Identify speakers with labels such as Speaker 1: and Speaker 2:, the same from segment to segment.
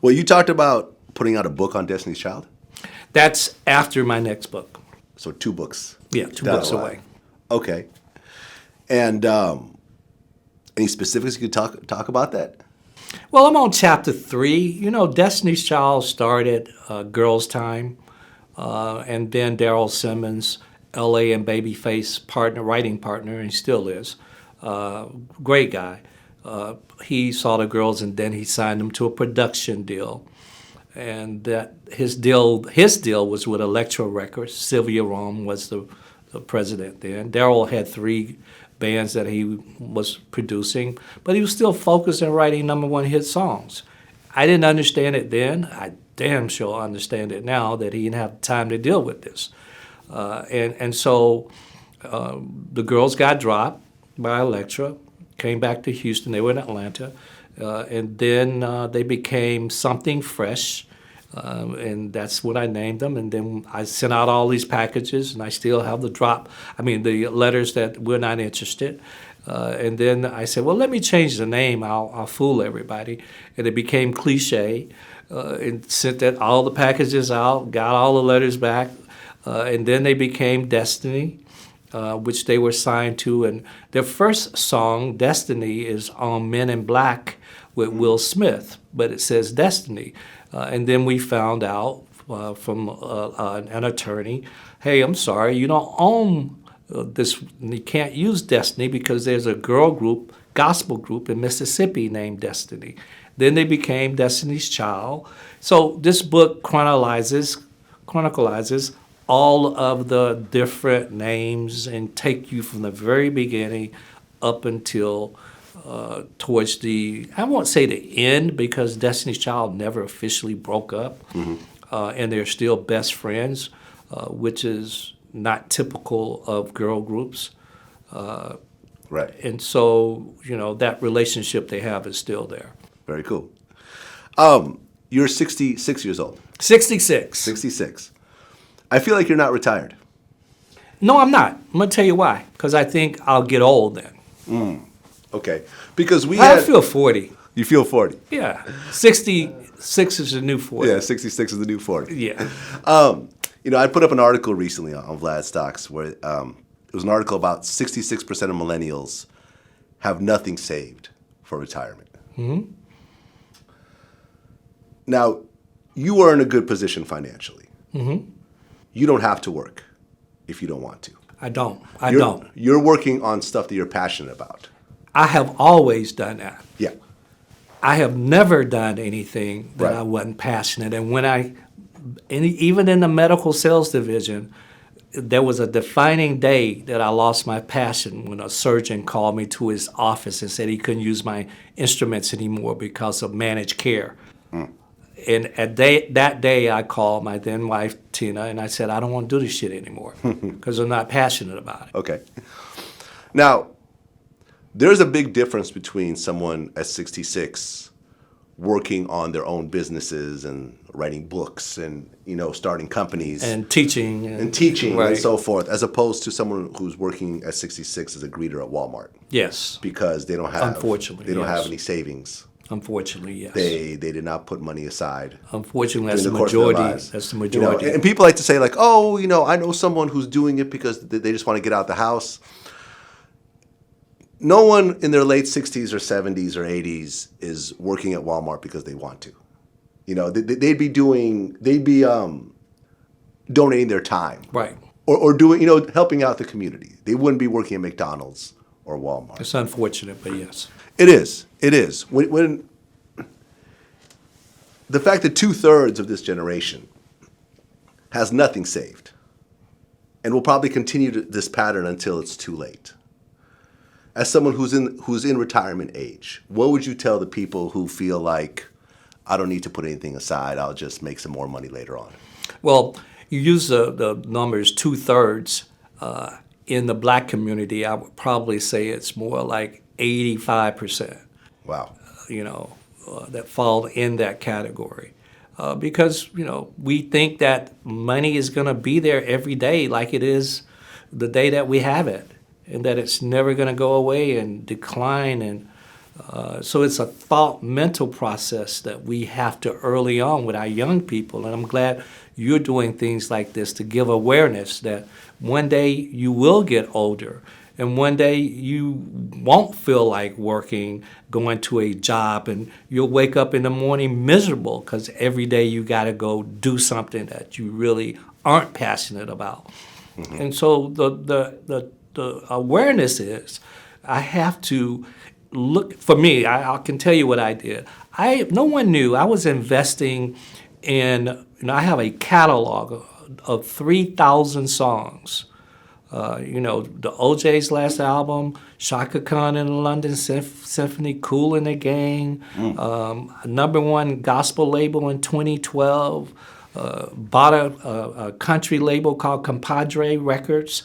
Speaker 1: Well, you talked about putting out a book on Destiny's Child.
Speaker 2: That's after my next book.
Speaker 1: So 2 books.
Speaker 2: Yeah, two
Speaker 1: down
Speaker 2: books
Speaker 1: the line.
Speaker 2: away.
Speaker 1: Okay. And any specifics you could talk about that?
Speaker 2: Well, I'm on chapter 3. You know, Destiny's Child started Girls' Time, and then Daryl Simmons, L.A. and Babyface writing partner, and he still is. Great guy. He saw the girls, and then he signed them to a production deal. And that his deal was with Elektra Records. Sylvia Rome was the president then. Daryl had 3 bands that he was producing, but he was still focused on writing #1 hit songs. I didn't understand it then. I damn sure understand it now that he didn't have time to deal with this. So the girls got dropped by Elektra, came back to Houston. They were in Atlanta. And then they became Something Fresh, and that's what I named them. And then I sent out all these packages, and I still have the letters that we're not interested. And then I said, well, let me change the name. I'll fool everybody. And it became Cliche, and sent all the packages out, got all the letters back. And then they became Destiny, which they were signed to. And their first song, Destiny, is on Men in Black with Will Smith, but it says Destiny. And then we found out from an attorney, hey, I'm sorry, you don't own this. You can't use Destiny because there's a girl group, gospel group in Mississippi named Destiny. Then they became Destiny's Child. So this book chronicalizes all of the different names and take you from the very beginning up until towards I won't say the end, because Destiny's Child never officially broke up, and they're still best friends, which is not typical of girl groups.
Speaker 1: Right.
Speaker 2: And so, that relationship they have is still there.
Speaker 1: Very cool. You're 66 years old.
Speaker 2: 66.
Speaker 1: 66. I feel like you're not retired.
Speaker 2: No, I'm not. I'm going to tell you why. Because I think I'll get old then.
Speaker 1: Okay. Because
Speaker 2: I feel 40.
Speaker 1: You feel 40.
Speaker 2: Yeah. 66 is the new 40.
Speaker 1: Yeah, 66 is the new 40.
Speaker 2: Yeah.
Speaker 1: I put up an article recently on Vlad Stocks where it was an article about 66% of millennials have nothing saved for retirement. Mm-hmm. Now, you are in a good position financially. Mm-hmm. You don't have to work if you don't want to.
Speaker 2: I don't.
Speaker 1: You're working on stuff that you're passionate about.
Speaker 2: I have always done that.
Speaker 1: Yeah.
Speaker 2: I have never done anything that
Speaker 1: Right.
Speaker 2: I wasn't passionate. And even in the medical sales division, there was a defining day that I lost my passion when a surgeon called me to his office and said he couldn't use my instruments anymore because of managed care. And that day, I called my then wife, Tina, and I said, I don't want to do this shit anymore because I'm not passionate about it.
Speaker 1: Okay. Now, there's a big difference between someone at 66 working on their own businesses and writing books and, starting companies.
Speaker 2: And teaching.
Speaker 1: And
Speaker 2: right.
Speaker 1: so forth, as opposed to someone who's working at 66 as a greeter at Walmart.
Speaker 2: Yes.
Speaker 1: Because they don't have,
Speaker 2: Unfortunately,
Speaker 1: they don't
Speaker 2: yes.
Speaker 1: have any savings.
Speaker 2: Unfortunately, yes.
Speaker 1: They did not put money aside.
Speaker 2: Unfortunately, that's the
Speaker 1: during the course of their
Speaker 2: majority.
Speaker 1: lives.
Speaker 2: That's the majority.
Speaker 1: And people like to say, like, oh, I know someone who's doing it because they just want to get out the house. No one in their late 60s or 70s or 80s is working at Walmart because they want to. They'd be donating their time.
Speaker 2: Right.
Speaker 1: Or doing, helping out the community. They wouldn't be working at McDonald's or Walmart.
Speaker 2: It's unfortunate, but yes.
Speaker 1: It is. When the fact that 2/3 of this generation has nothing saved and will probably continue this pattern until it's too late. As someone who's in retirement age, what would you tell the people who feel like, I don't need to put anything aside, I'll just make some more money later on?
Speaker 2: Well, you use the numbers 2/3. In the black community, I would probably say it's more like 85%.
Speaker 1: Wow.
Speaker 2: That fall in that category. Because, we think that money is going to be there every day like it is the day that we have it, and that it's never going to go away and decline. And So it's a thought mental process that we have to early on with our young people. And I'm glad you're doing things like this to give awareness that one day you will get older and one day you won't feel like working, going to a job, and you'll wake up in the morning miserable because every day you got to go do something that you really aren't passionate about. Mm-hmm. And so the awareness is I have to look. For me, I can tell you what I did. No one knew I was investing in. I have a catalog of 3,000 songs. The OJ's last album, Shaka Khan and the London Symphony, Kool and the Gang, #1 gospel label in 2012, bought a country label called Compadre Records.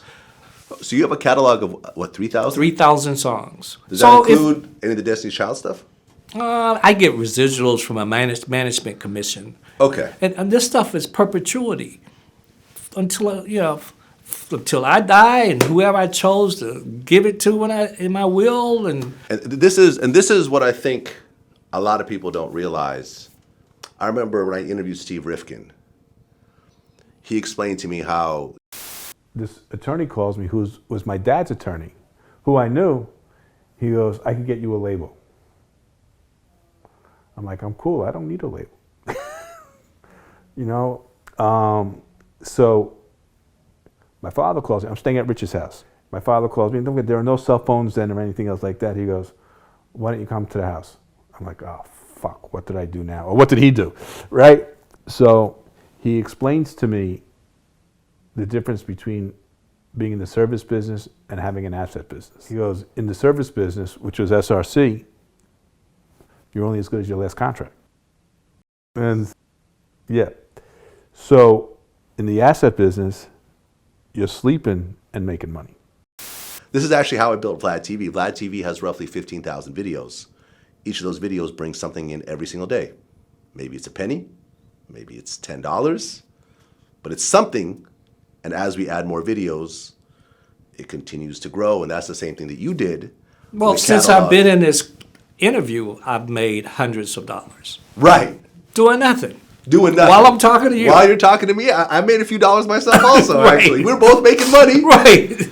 Speaker 1: So you have a catalog of, what, 3,000?
Speaker 2: 3,000 songs.
Speaker 1: Does that include any of the Destiny's Child stuff?
Speaker 2: I get residuals from a management commission.
Speaker 1: Okay.
Speaker 2: And this stuff is perpetuity until I die, and whoever I chose to give it to in my will, and
Speaker 1: this is what I think a lot of people don't realize. I remember when I interviewed Steve Rifkin. He explained to me how
Speaker 3: this attorney calls me, who was my dad's attorney, who I knew. He goes, "I can get you a label." I'm like, "I'm cool. I don't need a label." So my father calls me. I'm staying at Rich's house. My father calls me. There are no cell phones then or anything else like that. He goes, "Why don't you come to the house?" I'm like, "Oh, fuck, what did I do now?" Or what did he do, right? So he explains to me the difference between being in the service business and having an asset business. He goes, in the service business, which was SRC, you're only as good as your last contract. And yeah, so in the asset business, you're sleeping and making money.
Speaker 1: This is actually how I built vladTV. vladTV has roughly 15,000 videos. Each of those videos brings something in every single day. Maybe it's a penny, maybe it's $10, but it's something. And as we add more videos, it continues to grow. And that's the same thing that you did.
Speaker 2: Well, since I've been in this interview, I've made hundreds of dollars.
Speaker 1: Right.
Speaker 2: Doing nothing.
Speaker 1: Doing nothing.
Speaker 2: While I'm talking to you.
Speaker 1: While you're talking to me, I made a few dollars myself also,
Speaker 2: Right.
Speaker 1: actually. We're both making money.
Speaker 2: Right.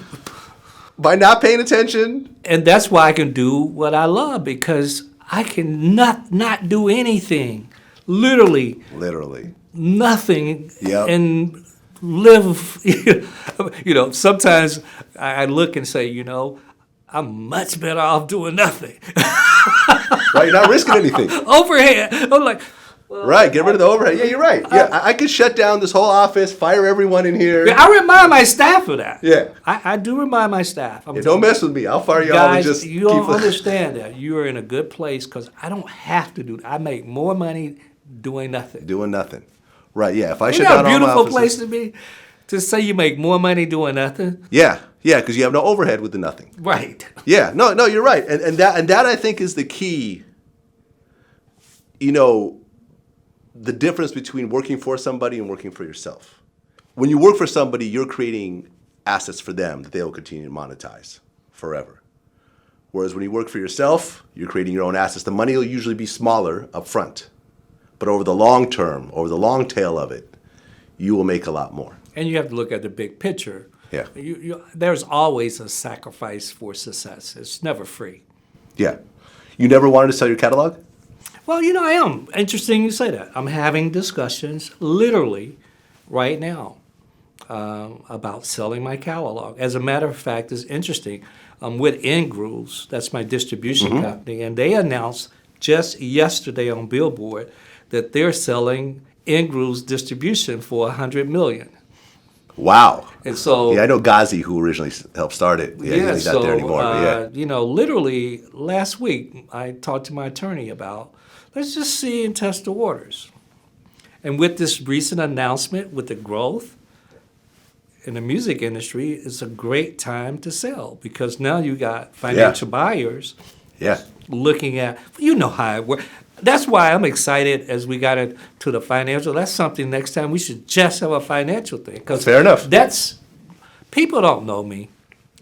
Speaker 1: By not paying attention.
Speaker 2: And that's why I can do what I love, because I can not do anything. Literally. Nothing.
Speaker 1: Yep.
Speaker 2: And live. Sometimes I look and say, I'm much better off doing nothing.
Speaker 1: Right, you're not risking anything.
Speaker 2: Overhead. I'm like, well,
Speaker 1: right, get rid of the overhead. Yeah, you're right. Yeah, I could shut down this whole office, fire everyone in here.
Speaker 2: I remind my staff of that.
Speaker 1: Yeah.
Speaker 2: I do remind my staff.
Speaker 1: Don't mess with me. I'll fire you all and just
Speaker 2: you don't understand that. You are in a good place because I don't have to do that. I make more money doing nothing.
Speaker 1: Doing nothing. Right, yeah. If I
Speaker 2: Isn't
Speaker 1: shut
Speaker 2: that
Speaker 1: down
Speaker 2: a
Speaker 1: all my
Speaker 2: beautiful
Speaker 1: offices,
Speaker 2: place to be? To say you make more money doing nothing?
Speaker 1: Yeah, because you have no overhead with the nothing.
Speaker 2: Right.
Speaker 1: Yeah, no, you're right. And that I think is the key. The difference between working for somebody and working for yourself. When you work for somebody, you're creating assets for them that they will continue to monetize forever. Whereas when you work for yourself, you're creating your own assets. The money will usually be smaller up front. But over the long term, over the long tail of it, you will make a lot more.
Speaker 2: And you have to look at the big picture.
Speaker 1: Yeah.
Speaker 2: There's always a sacrifice for success. It's never free.
Speaker 1: Yeah. You never wanted to sell your catalog?
Speaker 2: Well, I am. Interesting you say that. I'm having discussions literally right now about selling my catalog. As a matter of fact, it's interesting. I'm with Grooves, that's my distribution company, and they announced just yesterday on Billboard that they're selling Grooves distribution for $100 million.
Speaker 1: Wow.
Speaker 2: And so,
Speaker 1: I know Ghazi, who originally helped start it. Yeah, he's not there anymore. But
Speaker 2: literally last week I talked to my attorney about, let's just see and test the waters. And with this recent announcement, with the growth in the music industry, it's a great time to sell because now you got financial buyers looking at, how it works. That's why I'm excited as we got into the financial. That's something next time we should just have a financial thing.
Speaker 1: Fair enough.
Speaker 2: People don't know me.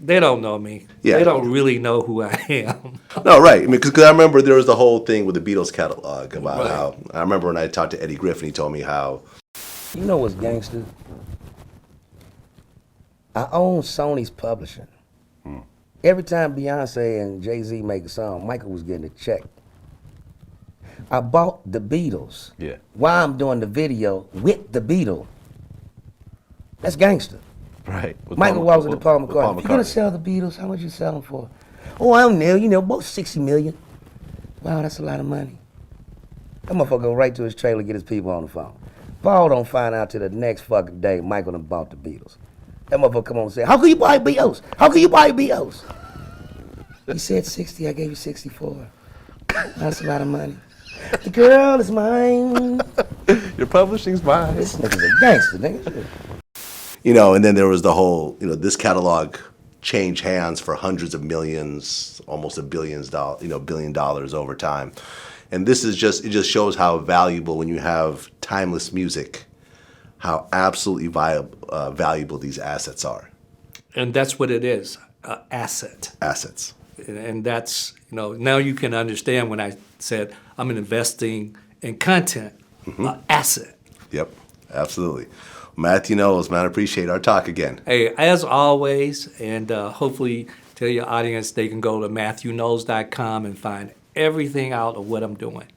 Speaker 2: They don't know me.
Speaker 1: Yeah.
Speaker 2: They don't really know who I am.
Speaker 1: No, right. I mean, because I remember there was the whole thing with the Beatles catalog about
Speaker 2: Right.
Speaker 1: how, I remember when I talked to Eddie Griffin, he told me how,
Speaker 4: You know what's gangster? I own Sony's publishing. Every time Beyonce and Jay-Z make a song, Michael was getting a check. I bought the Beatles.
Speaker 5: Yeah.
Speaker 4: While I'm doing the video with the Beatles. That's gangster.
Speaker 5: Right. With
Speaker 4: Michael walks into Paul
Speaker 1: with Paul
Speaker 4: McCartney. If you're gonna
Speaker 1: McCartney.
Speaker 4: sell the Beatles, how much you sell them for? Oh, I don't know. You know, about 60 million. Wow, that's a lot of money. That motherfucker go right to his trailer, get his people on the phone. Paul don't find out till the next fucking day Michael done bought the Beatles. That motherfucker come on and say, how can you buy Beatles? How can you buy Beatles? He said 60, I gave you 64. That's a lot of money. The girl is mine.
Speaker 5: Your publishing's mine.
Speaker 4: This nigga's a gangster, nigga.
Speaker 1: you know, and then there was the whole, you know, this catalog changed hands for hundreds of millions, almost $1 billion over time. And this is just, it just shows how valuable when you have timeless music, how absolutely valuable these assets are.
Speaker 2: And that's what it is, asset.
Speaker 1: Assets.
Speaker 2: And that's, you know, now you can understand when I said I'm investing in content, asset.
Speaker 1: Yep, absolutely. Mathew Knowles, man, I appreciate our talk again.
Speaker 2: Hey, as always, and hopefully tell your audience they can go to MathewKnowles.com and find everything out of what I'm doing.